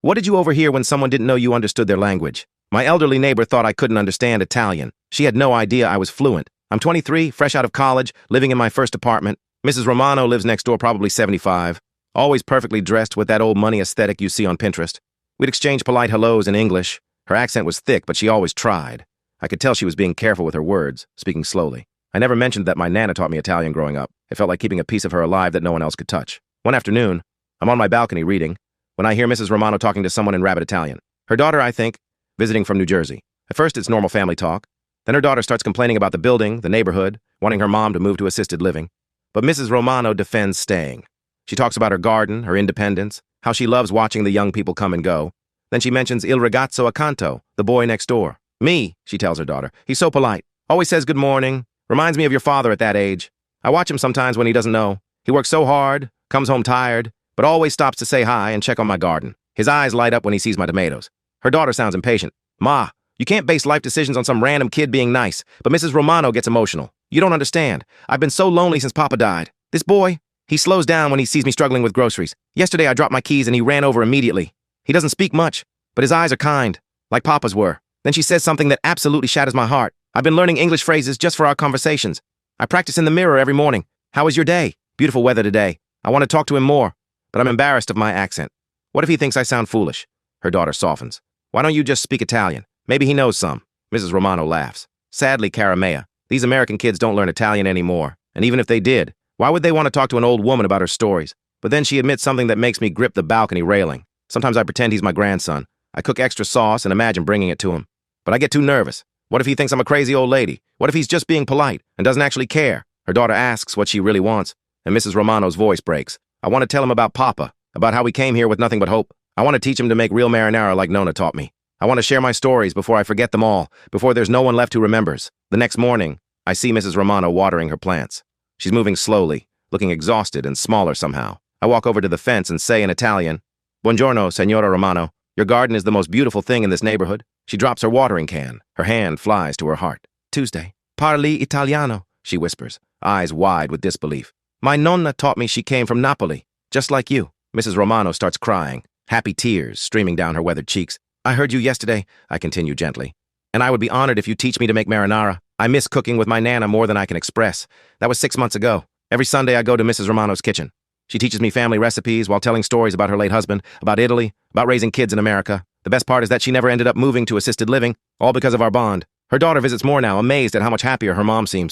What did you overhear when someone didn't know you understood their language? My elderly neighbor thought I couldn't understand Italian. She had no idea I was fluent. I'm 23, fresh out of college, living in my first apartment. Mrs. Romano lives next door, probably 75. Always perfectly dressed with that old money aesthetic you see on Pinterest. We'd exchange polite hellos in English. Her accent was thick, but she always tried. I could tell she was being careful with her words, speaking slowly. I never mentioned that my Nana taught me Italian growing up. It felt like keeping a piece of her alive that no one else could touch. One afternoon, I'm on my balcony reading, when I hear Mrs. Romano talking to someone in rabid Italian. Her daughter, I think, visiting from New Jersey. At first, it's normal family talk. Then her daughter starts complaining about the building, the neighborhood, wanting her mom to move to assisted living. But Mrs. Romano defends staying. She talks about her garden, her independence, how she loves watching the young people come and go. Then she mentions Il ragazzo accanto, the boy next door. Me, she tells her daughter. He's so polite. Always says good morning. Reminds me of your father at that age. I watch him sometimes when he doesn't know. He works so hard, comes home tired, but always stops to say hi and check on my garden. His eyes light up when he sees my tomatoes. Her daughter sounds impatient. Ma, you can't base life decisions on some random kid being nice. But Mrs. Romano gets emotional. You don't understand. I've been so lonely since Papa died. This boy, he slows down when he sees me struggling with groceries. Yesterday I dropped my keys and he ran over immediately. He doesn't speak much, but his eyes are kind, like Papa's were. Then she says something that absolutely shatters my heart. I've been learning English phrases just for our conversations. I practice in the mirror every morning. How was your day? Beautiful weather today. I want to talk to him more, but I'm embarrassed of my accent. What if he thinks I sound foolish? Her daughter softens. Why don't you just speak Italian? Maybe he knows some. Mrs. Romano laughs. Sadly, cara mea, these American kids don't learn Italian anymore. And even if they did, why would they want to talk to an old woman about her stories? But then she admits something that makes me grip the balcony railing. Sometimes I pretend he's my grandson. I cook extra sauce and imagine bringing it to him. But I get too nervous. What if he thinks I'm a crazy old lady? What if he's just being polite and doesn't actually care? Her daughter asks what she really wants, and Mrs. Romano's voice breaks. I want to tell him about Papa, about how we came here with nothing but hope. I want to teach him to make real marinara like Nona taught me. I want to share my stories before I forget them all, before there's no one left who remembers. The next morning, I see Mrs. Romano watering her plants. She's moving slowly, looking exhausted and smaller somehow. I walk over to the fence and say in Italian, Buongiorno, Signora Romano. Your garden is the most beautiful thing in this neighborhood. She drops her watering can. Her hand flies to her heart. Tuesday. Parli Italiano, she whispers, eyes wide with disbelief. My nonna taught me she came from Napoli, just like you. Mrs. Romano starts crying, happy tears streaming down her weathered cheeks. I heard you yesterday, I continue gently, and I would be honored if you teach me to make marinara. I miss cooking with my Nana more than I can express. That was 6 months ago. Every Sunday I go to Mrs. Romano's kitchen. She teaches me family recipes while telling stories about her late husband, about Italy, about raising kids in America. The best part is that she never ended up moving to assisted living, all because of our bond. Her daughter visits more now, amazed at how much happier her mom seems.